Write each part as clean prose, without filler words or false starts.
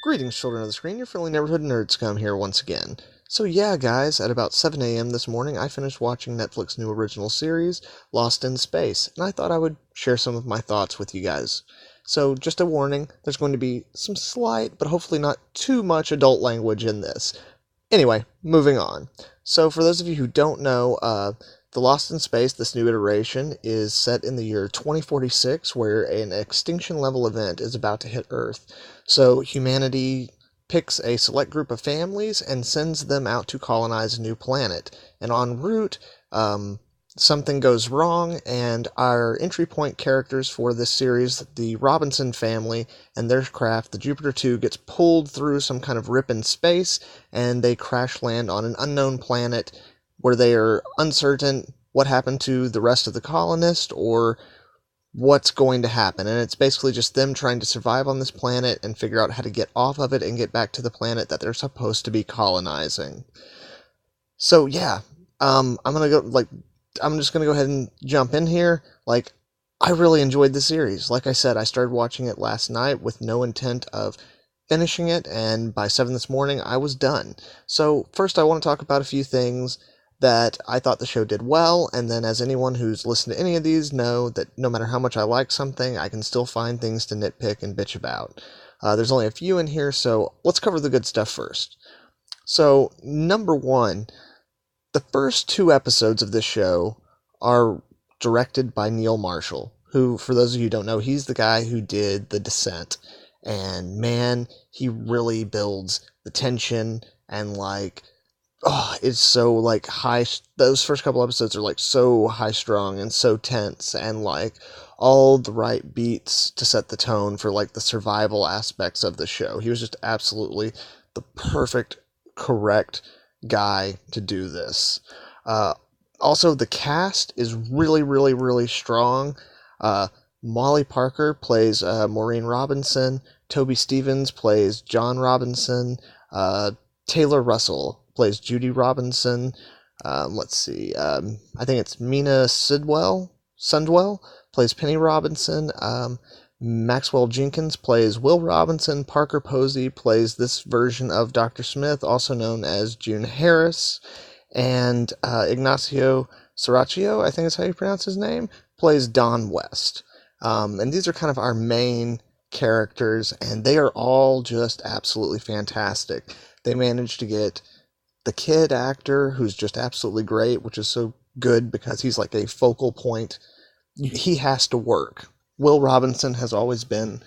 Greetings, children of the screen. Your friendly neighborhood nerds come here once again. So yeah, guys, at about 7 a.m. this morning, I finished watching Netflix's new original series, Lost in Space, and I thought I would share some of my thoughts with you guys. So just a warning, there's going to be some slight, but hopefully not too much adult language in this. Anyway, moving on. So for those of you who don't know, the Lost in Space, this new iteration, is set in the year 2046, where an extinction level event is about to hit Earth. So humanity picks a select group of families and sends them out to colonize a new planet. And en route, something goes wrong, and our entry point characters for this series, the Robinson family and their craft, the Jupiter 2, gets pulled through some kind of rip in space, and they crash land on an unknown planet where they are uncertain what happened to the rest of the colonists or what's going to happen. And it's basically just them trying to survive on this planet and figure out how to get off of it and get back to the planet that they're supposed to be colonizing. So yeah, I'm just gonna go ahead and jump in here. I really enjoyed the series. Like I said, I started watching it last night with no intent of finishing it, and by 7 this morning, I was done. So first, I want to talk about a few things that I thought the show did well, and then as anyone who's listened to any of these know that no matter how much I like something, I can still find things to nitpick and bitch about. There's only a few in here, so let's cover the good stuff first. So, number one, the first two episodes of this show are directed by Neil Marshall, who, for those of you who don't know, he's the guy who did The Descent. And man, he really builds the tension and it's so high. Those first couple episodes are so high strung and so tense and all the right beats to set the tone for the survival aspects of the show. He was just absolutely the perfect, correct guy to do this. Also, the cast is really, really, really strong. Molly Parker plays Maureen Robinson. Toby Stevens plays John Robinson. Taylor Russell plays Judy Robinson. Let's see. I think it's Mina Sundwell plays Penny Robinson. Maxwell Jenkins plays Will Robinson. Parker Posey plays this version of Dr. Smith, also known as June Harris. And Ignacio Saracchio, I think is how you pronounce his name, plays Don West. And these are kind of our main characters, and they are all just absolutely fantastic. They managed to get the kid actor, who's just absolutely great, which is so good because he's like a focal point. He has to work. Will Robinson has always been,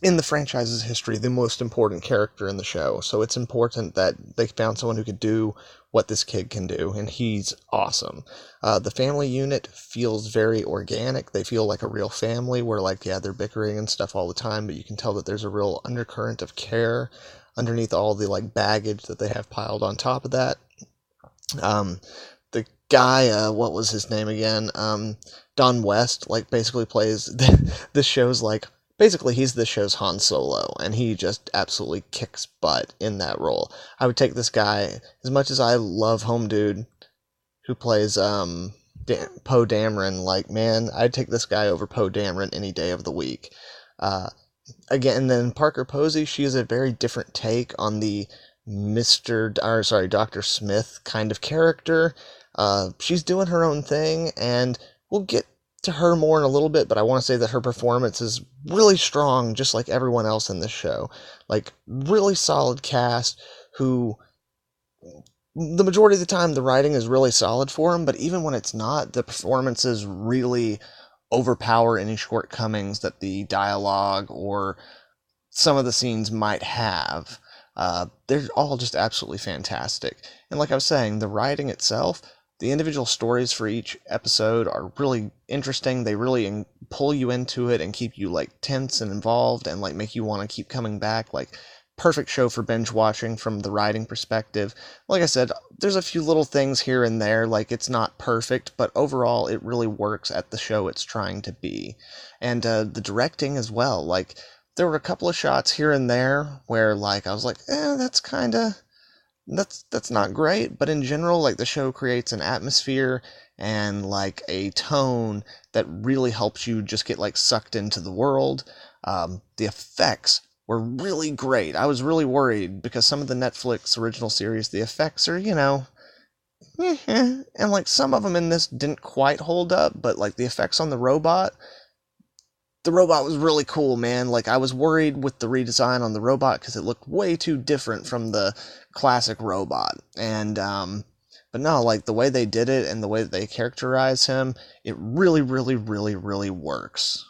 in the franchise's history, the most important character in the show, so it's important that they found someone who could do what this kid can do, and he's awesome. The family unit feels very organic. They feel like a real family where, they're bickering and stuff all the time, but you can tell that there's a real undercurrent of care underneath all the, baggage that they have piled on top of that. The guy, what was his name again? Don West, basically plays this show's, basically, he's this show's Han Solo, and he just absolutely kicks butt in that role. I would take this guy, as much as I love Home Dude, who plays Poe Dameron, man, I'd take this guy over Poe Dameron any day of the week. Again, and then Parker Posey, she is a very different take on the Dr. Smith kind of character. She's doing her own thing, and we'll get to her more in a little bit, but I want to say that her performance is really strong, just like everyone else in this show. Really solid cast who, the majority of the time, the writing is really solid for them, but even when it's not, the performances really overpower any shortcomings that the dialogue or some of the scenes might have. They're all just absolutely fantastic. And like I was saying, the writing itself, the individual stories for each episode are really interesting. They really pull you into it and keep you tense and involved and make you want to keep coming back. Perfect show for binge watching from the writing perspective. Like I said, there's a few little things here and there, it's not perfect, but overall it really works at the show it's trying to be. And the directing as well, there were a couple of shots here and there where I was that's kinda, that's not great, but in general, the show creates an atmosphere and a tone that really helps you just get sucked into the world. The effects were really great. I was really worried because some of the Netflix original series, the effects are, and like some of them in this didn't quite hold up, but like the effects on the robot was really cool, man. Like I was worried with the redesign on the robot because it looked way too different from the classic robot. And but no, like the way they did it and the way that they characterize him, it really, really, really, really works.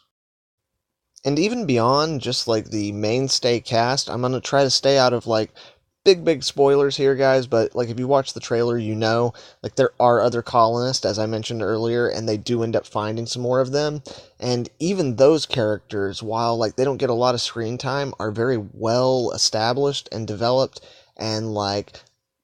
And even beyond just like the mainstay cast, I'm gonna try to stay out of like big spoilers here, guys, but like if you watch the trailer, like there are other colonists, as I mentioned earlier, and they do end up finding some more of them. And even those characters, while like they don't get a lot of screen time, are very well established and developed, and like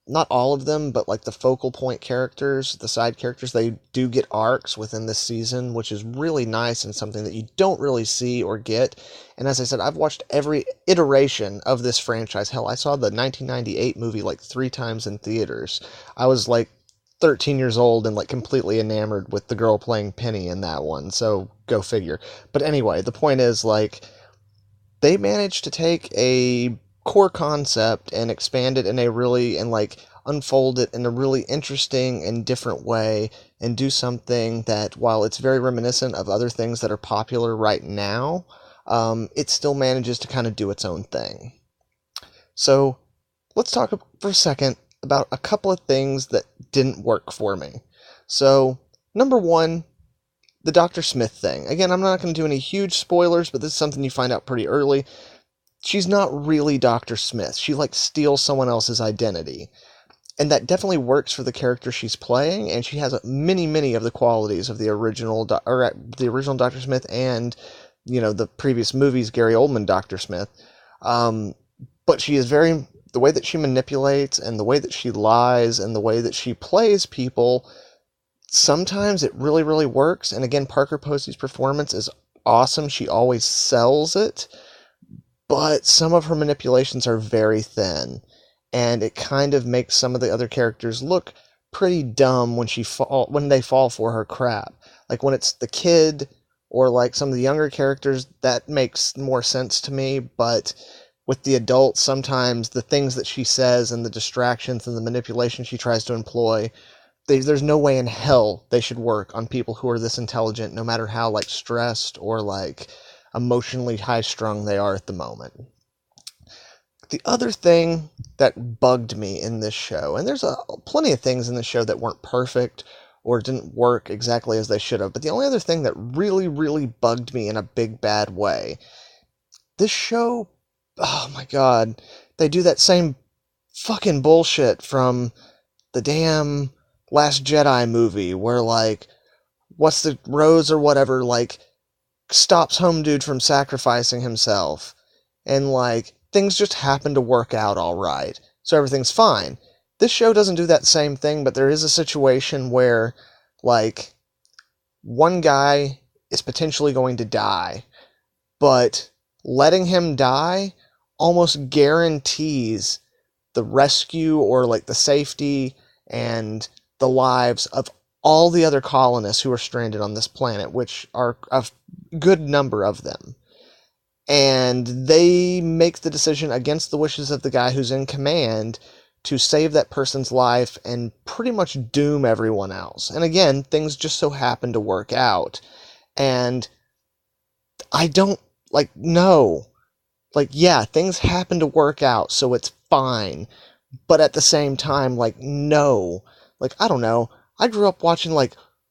not all of them, but like the focal point characters, the side characters, they do get arcs within this season, which is really nice and something that you don't really see or get. And as I said, I've watched every iteration of this franchise. Hell, I saw the 1998 movie like 3 times in theaters. I was like 13 years old and like completely enamored with the girl playing Penny in that one, so go figure. But anyway, the point is like they managed to take a core concept and expand it in a really and like unfold it in a really interesting and different way and do something that while it's very reminiscent of other things that are popular right now, it still manages to kind of do its own thing. So let's talk for a second about a couple of things that didn't work for me. So number one, the Dr. Smith thing. Again, I'm not going to do any huge spoilers, but this is something you find out pretty early. She's not really Dr. Smith. She like steals someone else's identity. And that definitely works for the character she's playing, and she has many of the qualities of the original Dr. Smith and, the previous movies, Gary Oldman Dr. Smith. But she is the way that she manipulates and the way that she lies and the way that she plays people, sometimes it really, really works. And again, Parker Posey's performance is awesome. She always sells it. But some of her manipulations are very thin, and it kind of makes some of the other characters look pretty dumb when they fall for her crap. Like when it's the kid or like some of the younger characters, that makes more sense to me, but with the adults, sometimes the things that she says and the distractions and the manipulation she tries to employ, there's no way in hell they should work on people who are this intelligent, no matter how like stressed or like emotionally high-strung they are at the moment. The other thing that bugged me in this show, and there's plenty of things in this show that weren't perfect or didn't work exactly as they should have, but the only other thing that really, really bugged me in a big bad way, this show, oh my god, they do that same fucking bullshit from the damn Last Jedi movie where like, what's the Rose or whatever, like, stops Home Dude from sacrificing himself, and like things just happen to work out all right, so everything's fine. This show doesn't do that same thing, but there is a situation where like one guy is potentially going to die, but letting him die almost guarantees the rescue or like the safety and the lives of all the other colonists who are stranded on this planet, which are a good number of them. And they make the decision against the wishes of the guy who's in command to save that person's life and pretty much doom everyone else. And again, things just so happen to work out. And I don't, no. Yeah, things happen to work out, so it's fine. But at the same time, no. I don't know. I grew up watching,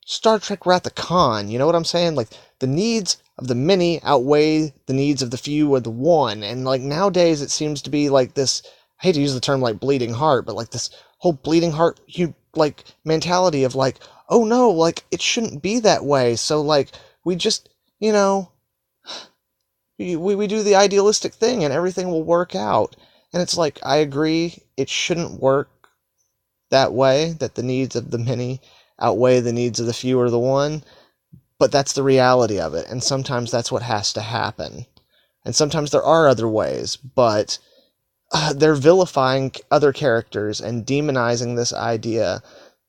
Star Trek Wrath of Khan, you know what I'm saying? The needs of the many outweigh the needs of the few or the one, and, nowadays it seems to be, this, I hate to use the term, bleeding heart, but, this whole bleeding heart, mentality of, oh no, it shouldn't be that way, so, we just, we do the idealistic thing and everything will work out. And it's I agree, it shouldn't work that way, that the needs of the many outweigh the needs of the few or the one, but that's the reality of it, and sometimes that's what has to happen. And sometimes there are other ways, but they're vilifying other characters and demonizing this idea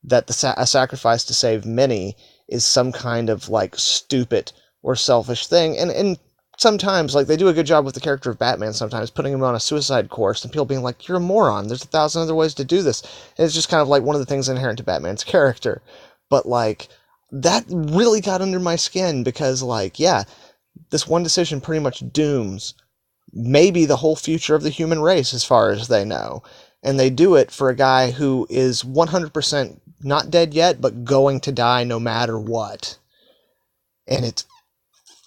that a sacrifice to save many is some kind of, stupid or selfish thing, and sometimes, like, they do a good job with the character of Batman sometimes, putting him on a suicide course, and people being like, you're a moron, there's 1,000 other ways to do this. And it's just kind of like one of the things inherent to Batman's character. But, like, that really got under my skin because, like, yeah, this one decision pretty much dooms maybe the whole future of the human race as far as they know. And they do it for a guy who is 100% not dead yet, but going to die no matter what. And it's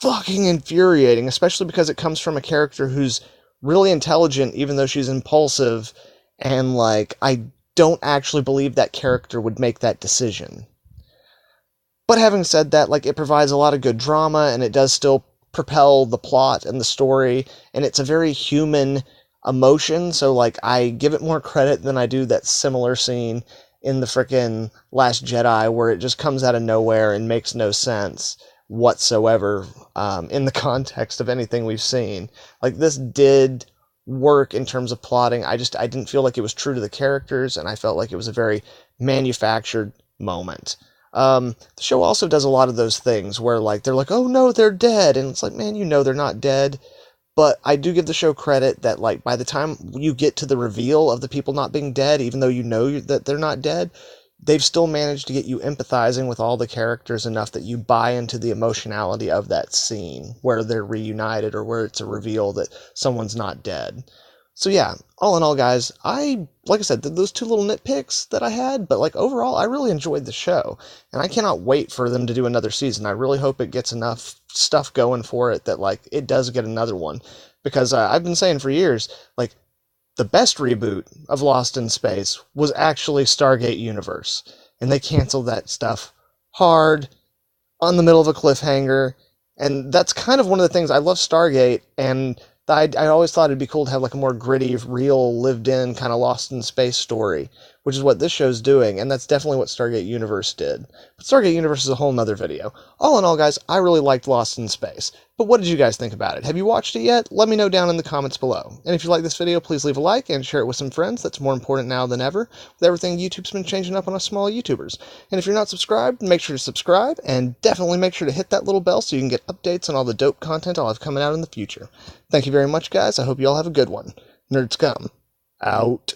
fucking infuriating, especially because it comes from a character who's really intelligent, even though she's impulsive, and, like, I don't actually believe that character would make that decision. But having said that, like, it provides a lot of good drama, and it does still propel the plot and the story, and it's a very human emotion, so, like, I give it more credit than I do that similar scene in the frickin' Last Jedi where it just comes out of nowhere and makes no sense whatsoever in the context of anything we've seen. Like, this did work in terms of plotting. I didn't feel like it was true to the characters, and I felt like it was a very manufactured moment. The show also does a lot of those things where, like, they're like, oh no, they're dead, and it's like, man, you know they're not dead. But I do give the show credit that, like, by the time you get to the reveal of the people not being dead, even though you know that they're not dead, they've still managed to get you empathizing with all the characters enough that you buy into the emotionality of that scene where they're reunited or where it's a reveal that someone's not dead. So yeah, all in all, guys, like I said, those two little nitpicks that I had, but, like, overall, I really enjoyed the show, and I cannot wait for them to do another season. I really hope it gets enough stuff going for it that, like, it does get another one, because I've been saying for years, like, the best reboot of Lost in Space was actually Stargate Universe, and they canceled that stuff hard, on the middle of a cliffhanger, and that's kind of one of the things. I love Stargate, and I always thought it'd be cool to have, like, a more gritty, real, lived-in kind of Lost in Space story, which is what this show's doing, and that's definitely what Stargate Universe did. But Stargate Universe is a whole nother video. All in all, guys, I really liked Lost in Space. But what did you guys think about it? Have you watched it yet? Let me know down in the comments below. And if you like this video, please leave a like and share it with some friends. That's more important now than ever, with everything YouTube's been changing up on us small YouTubers. And if you're not subscribed, make sure to subscribe, and definitely make sure to hit that little bell so you can get updates on all the dope content I'll have coming out in the future. Thank you very much, guys. I hope you all have a good one. Nerds come. Out.